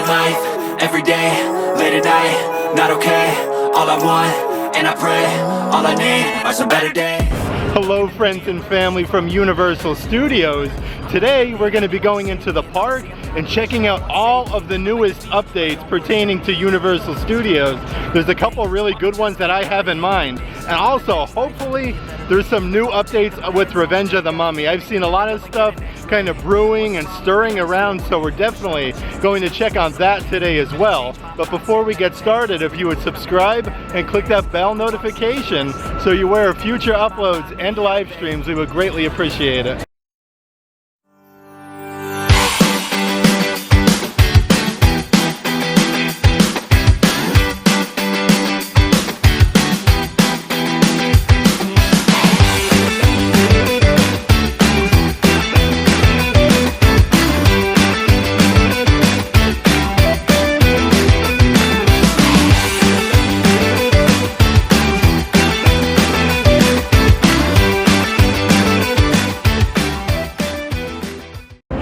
life, every day, late at night, not okay. All I want, and I pray, all I need are some better days. Hello friends and family from Universal Studios. Today we're going to be going into the park and checking out all of the newest updates pertaining to Universal Studios. There's a couple really good ones that I have in mind, and also hopefully there's some new updates with Revenge of the Mummy. I've seen a lot of stuff kind of brewing and stirring around, so we're definitely going to check on that today as well. But before we get started, if you would subscribe and click that bell notification so you're aware of future uploads and live streams, we would greatly appreciate it.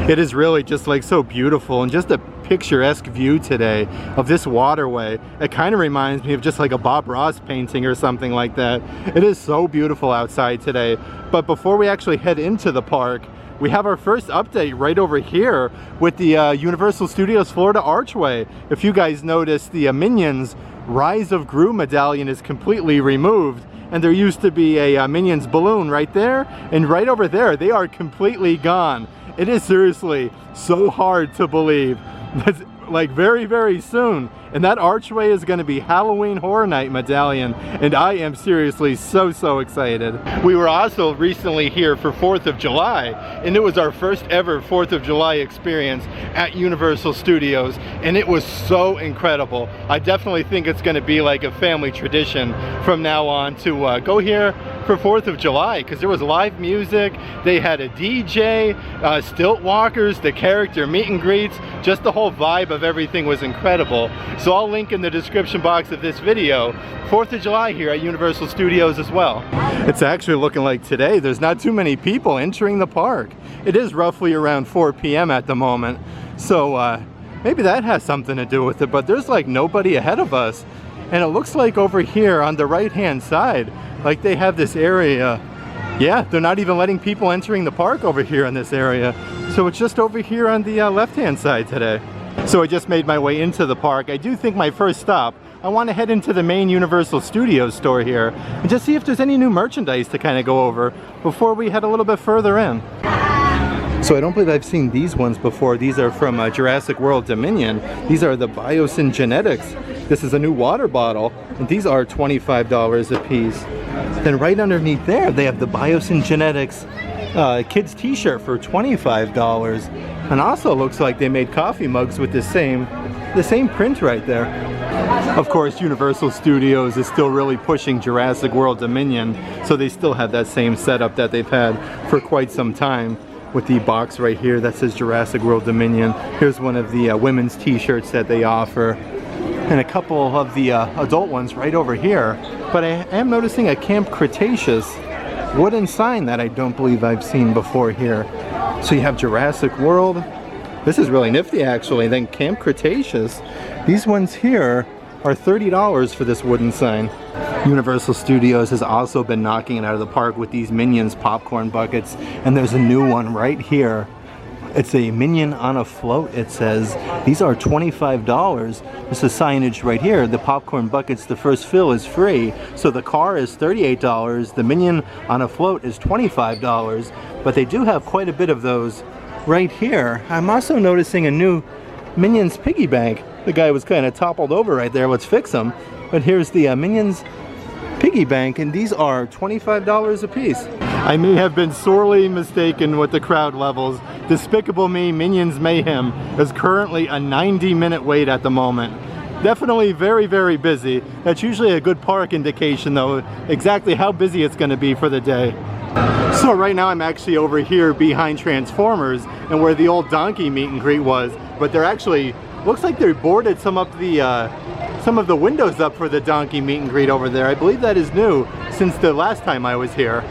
It is really just like so beautiful and just a picturesque view today of this waterway. It kind of reminds me of just like a Bob Ross painting or something like that. It is so beautiful outside today. But before we actually head into the park, we have our first update right over here with the Universal Studios Florida Archway. If you guys noticed, the Minions Rise of Gru medallion is completely removed. And there used to be a Minions balloon right there, and right over there, they are completely gone. It is seriously so hard to believe. That's like very, very soon. And that archway is going to be Halloween Horror Night medallion. And I am seriously so excited. We were also recently here for 4th of July. And it was our first ever 4th of July experience at Universal Studios. And it was so incredible. I definitely think it's going to be like a family tradition from now on to go here for 4th of July, because there was live music, they had a DJ, stilt walkers, the character meet and greets, just the whole vibe of everything was incredible. So I'll link in the description box of this video 4th of July here at Universal Studios as well. It's actually looking like today there's not too many people entering the park. It is roughly around 4 p.m. at the moment, so maybe that has something to do with it, but there's like nobody ahead of us. And it looks like over here on the right hand side, like they have this area. Yeah, they're not even letting people entering the park over here in this area. So it's just over here on the left hand side today. So I just made my way into the park. I do think my first stop, I want to head into the main Universal Studios store here and just see if there's any new merchandise to kind of go over before we head a little bit further in. So I don't believe I've seen these ones before. These are from Jurassic World Dominion. These are the Biosyn Genetics. This is a new water bottle, and these are $25 a piece. Then right underneath there, they have the Biosyn Genetics kids t-shirt for $25. And also looks like they made coffee mugs with the same print right there. Of course, Universal Studios is still really pushing Jurassic World Dominion, so they still have that same setup that they've had for quite some time. With the box right here that says Jurassic World Dominion. Here's one of the women's t-shirts that they offer. And a couple of the adult ones right over here. But I am noticing a Camp Cretaceous wooden sign that I don't believe I've seen before here. So you have Jurassic World. This is really nifty actually. Then Camp Cretaceous. These ones here are $30 for this wooden sign. Universal Studios has also been knocking it out of the park with these Minions popcorn buckets, and there's a new one right here. It's a Minion on a float, it says. These are $25. This is signage right here. The popcorn buckets, the first fill is free. So the car is $38. The Minion on a float is $25. But they do have quite a bit of those right here. I'm also noticing a new Minions piggy bank. The guy was kind of toppled over right there. Let's fix him. But here's the Minions piggy bank, and these are $25 a piece. I may have been sorely mistaken with the crowd levels. Despicable Me Minions Mayhem is currently a 90-minute wait at the moment. Definitely very busy. That's usually a good park indication though, exactly how busy it's going to be for the day. So right now I'm actually over here behind Transformers and where the old Donkey meet and greet was, but they're actually, looks like they boarded some of the windows up for the Donkey meet and greet over there. I believe that is new since the last time I was here.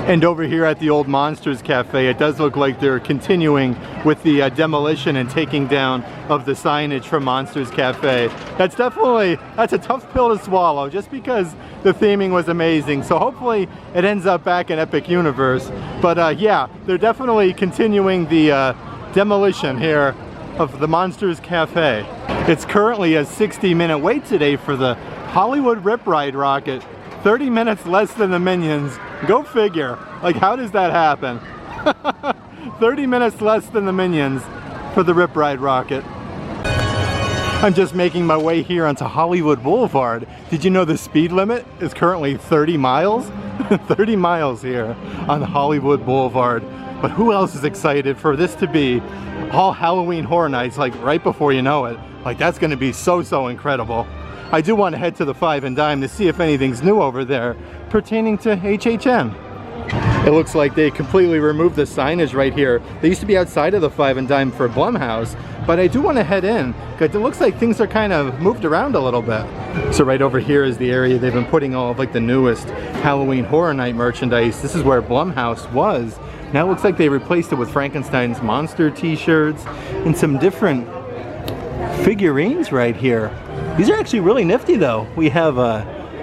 And over here at the old Monsters Cafe, it does look like they're continuing with the demolition and taking down of the signage from Monsters Cafe. That's a tough pill to swallow, just because the theming was amazing. So hopefully it ends up back in Epic Universe. But yeah, they're definitely continuing the demolition here of the Monsters Cafe. It's currently a 60-minute wait today for the Hollywood Rip Ride rocket. 30 minutes less than the Minions. Go figure. Like, how does that happen? 30 minutes less than the Minions for the Rip Ride rocket. I'm just making my way here onto Hollywood Boulevard. Did you know the speed limit is currently 30 miles? 30 miles here on Hollywood Boulevard. But who else is excited for this to be all Halloween Horror Nights, like right before you know it? Like, that's gonna be so incredible. I do want to head to the Five and Dime to see if anything's new over there pertaining to HHN. It looks like they completely removed the signage right here. They used to be outside of the Five and Dime for Blumhouse, but I do want to head in because it looks like things are kind of moved around a little bit. So right over here is the area they've been putting all of like the newest Halloween Horror Night merchandise. This is where Blumhouse was. Now it looks like they replaced it with Frankenstein's monster t-shirts and some different figurines right here. These are actually really nifty though. We have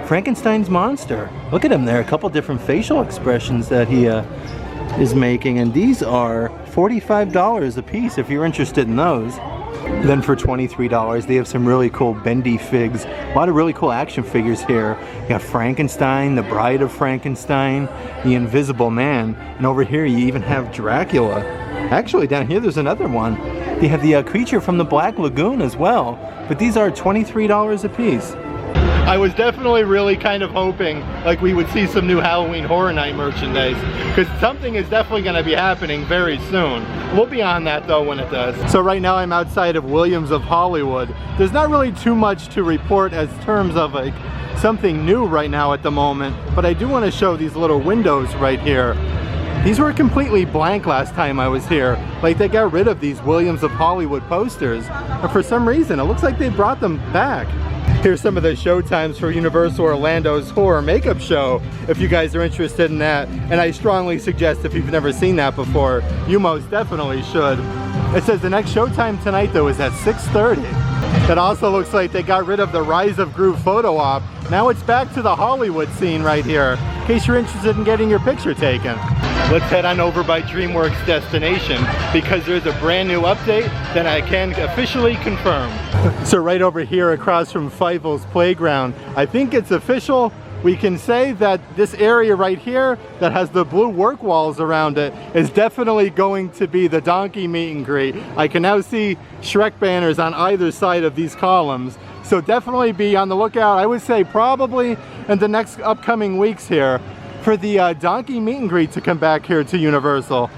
Frankenstein's monster. Look at him there, a couple different facial expressions that he is making, and these are $45 a piece if you're interested in those. Then for $23 they have some really cool bendy figs. A lot of really cool action figures here. You got Frankenstein, the Bride of Frankenstein, the Invisible Man, and over here you even have Dracula. Actually down here there's another one. They have the creature from the Black Lagoon as well, but these are $23 a piece. I was definitely really kind of hoping like we would see some new Halloween Horror Night merchandise, because something is definitely going to be happening very soon. We'll be on that though when it does. So right now I'm outside of Williams of Hollywood. There's not really too much to report as terms of like something new right now at the moment, but I do want to show these little windows right here. These were completely blank last time I was here. Like, they got rid of these Williams of Hollywood posters, and for some reason it looks like they brought them back. Here's some of the show times for Universal Orlando's horror makeup show, if you guys are interested in that. And I strongly suggest, if you've never seen that before, you most definitely should. It says the next showtime tonight though is at 6:30. That also looks like they got rid of the Rise of Gru photo op. Now it's back to the Hollywood scene right here, in case you're interested in getting your picture taken. Let's head on over by DreamWorks Destination, because there's a brand new update that I can officially confirm. So right over here across from Fievel's Playground, I think it's official. We can say that this area right here that has the blue work walls around it is definitely going to be the donkey meet and greet. I can now see Shrek banners on either side of these columns. So definitely be on the lookout. I would say probably in the next upcoming weeks here for the donkey meet and greet to come back here to Universal.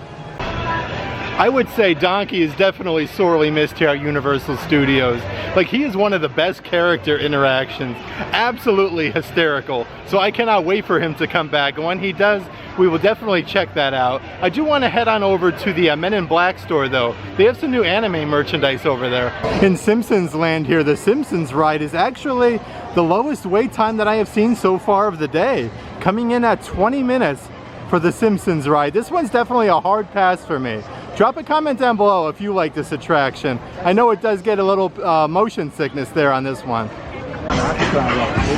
I would say Donkey is definitely sorely missed here at Universal Studios. Like, he is one of the best character interactions. Absolutely hysterical. So I cannot wait for him to come back. And when he does, we will definitely check that out. I do want to head on over to the Men in Black store though. They have some new anime merchandise over there. In Simpsons land here, the Simpsons ride is actually the lowest wait time that I have seen so far of the day. Coming in at 20 minutes for the Simpsons ride. This one's definitely a hard pass for me. Drop a comment down below if you like this attraction. I know it does get a little motion sickness there on this one.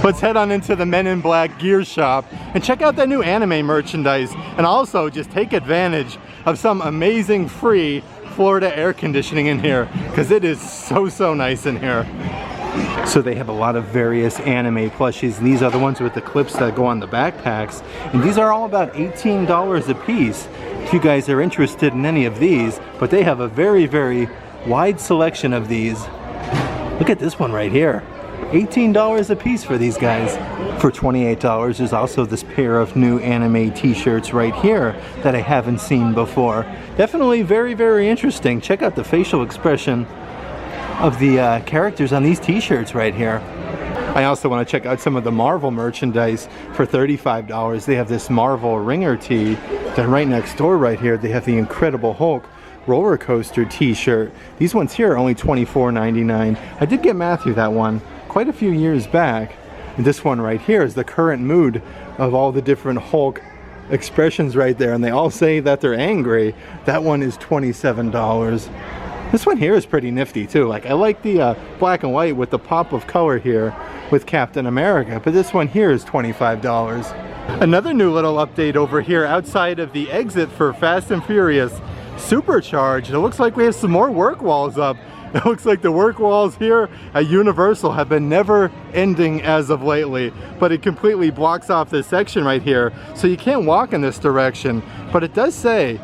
Let's head on into the Men in Black gear shop and check out that new anime merchandise, and also just take advantage of some amazing free Florida air conditioning in here, because it is so nice in here. So they have a lot of various anime plushies. These are the ones with the clips that go on the backpacks, and these are all about $18 a piece if you guys are interested in any of these. But they have a very wide selection of these. Look at this one right here, $18 a piece for these guys. For $28 there's also this pair of new anime t-shirts right here that I haven't seen before. Definitely very interesting. Check out the facial expression of the characters on these t-shirts right here. I also want to check out some of the Marvel merchandise for $35. They have this Marvel Ringer tee. Then right next door right here they have the Incredible Hulk roller coaster t-shirt. These ones here are only $24.99. I did get Matthew that one quite a few years back. And this one right here is the current mood of all the different Hulk expressions right there, and they all say that they're angry. That one is $27. This one here is pretty nifty too. Like, I like the black and white with the pop of color here with Captain America, but this one here is $25. Another new little update over here outside of the exit for Fast and Furious Supercharged. It looks like we have some more work walls up. It looks like the work walls here at Universal have been never ending as of lately, but it completely blocks off this section right here, so you can't walk in this direction. But it does say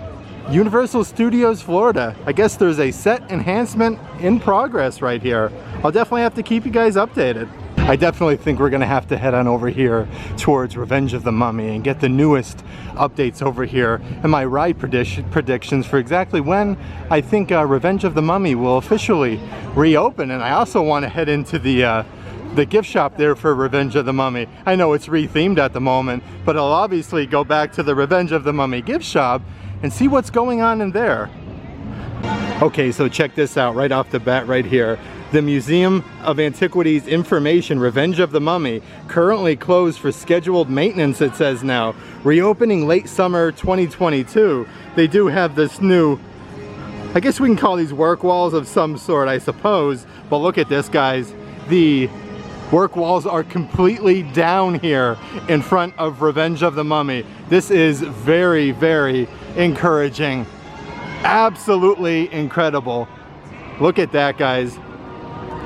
Universal Studios Florida. I guess there's a set enhancement in progress right here. I'll definitely have to keep you guys updated. I definitely think we're gonna have to head on over here towards Revenge of the Mummy and get the newest updates over here and my ride predictions for exactly when I think Revenge of the Mummy will officially reopen. And I also want to head into the gift shop there for Revenge of the Mummy. I know it's rethemed at the moment, but I'll obviously go back to the Revenge of the Mummy gift shop and see what's going on in there. Okay, so check this out right off the bat right here. The Museum of Antiquities Information, Revenge of the Mummy, currently closed for scheduled maintenance, it says now. Reopening late summer 2022. They do have this new, I guess we can call these work walls of some sort, I suppose. But look at this, guys. The work walls are completely down here in front of Revenge of the Mummy. This is very, very encouraging. Absolutely incredible. Look at that, guys.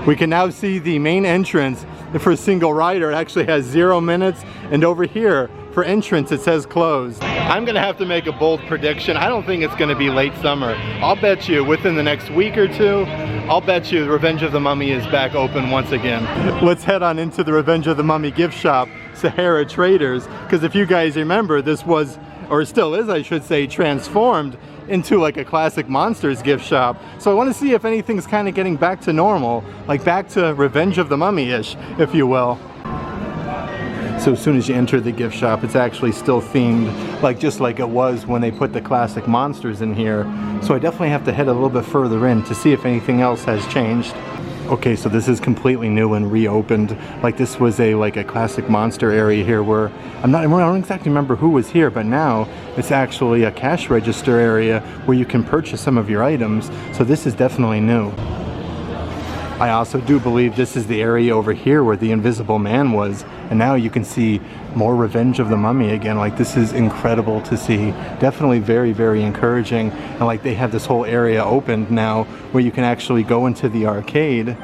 We can now see the main entrance for single rider. It actually has 0 minutes, and over here for entrance it says closed. I'm gonna have to make a bold prediction. I don't think it's gonna be late summer. I'll bet you within the next week or two, I'll bet you Revenge of the Mummy is back open once again. Let's head on into the Revenge of the Mummy gift shop, Sahara Traders, because if you guys remember, this was, or still is I should say, transformed into like a classic monsters gift shop. So I want to see if anything's kind of getting back to normal, like back to Revenge of the Mummy-ish, if you will. So as soon as you enter the gift shop, it's actually still themed like just like it was when they put the classic monsters in here. So I definitely have to head a little bit further in to see if anything else has changed. Okay, so this is completely new and reopened. Like this was like a classic monster area here where I don't exactly remember who was here, but now it's actually a cash register area where you can purchase some of your items. So this is definitely new. I also do believe this is the area over here where the Invisible Man was, and now you can see more Revenge of the Mummy again. Like this is incredible to see. Definitely very, very encouraging. And like they have this whole area opened now where you can actually go into the arcade.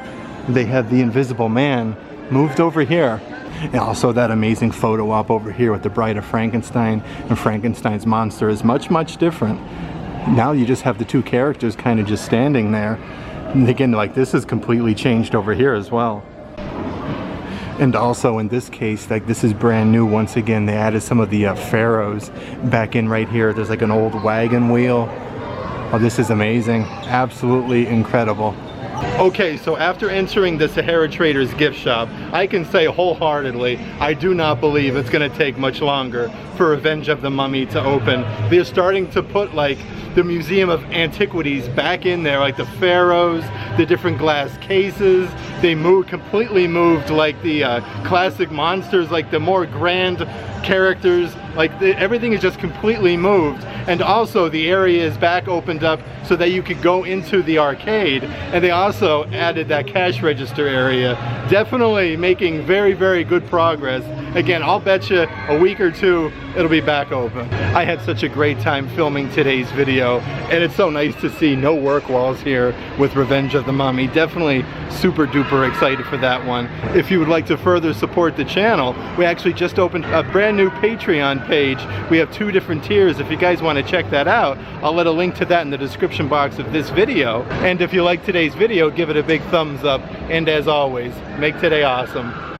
They have the Invisible Man moved over here. And also that amazing photo op over here with the Bride of Frankenstein and Frankenstein's monster is much, much different. Now you just have the two characters kind of just standing there. And again, like this is completely changed over here as well. And also in this case, like this is brand new once again. They added some of the pharaohs back in right here. There's like an old wagon wheel. Oh, this is amazing. Absolutely incredible. Okay, so after entering the Sahara Traders gift shop, I can say wholeheartedly, I do not believe it's gonna take much longer for Revenge of the Mummy to open. They're starting to put like the Museum of Antiquities back in there, like the pharaohs, the different glass cases. They completely moved like the classic monsters, like the more grand characters, like everything is just completely moved. And also the area is back opened up so that you could go into the arcade, and they also added that cash register area. Definitely making very, very good progress. Again, I'll bet you a week or two it'll be back open. I had such a great time filming today's video, and it's so nice to see no work walls here with Revenge of the Mummy. Definitely super duper excited for that one. If you would like to further support the channel, we actually just opened a brand new Patreon page. We have 2 different tiers. If you guys want to check that out, I'll let a link to that in the description box of this video. And if you like today's video, give it a big thumbs up. And as always, make today awesome.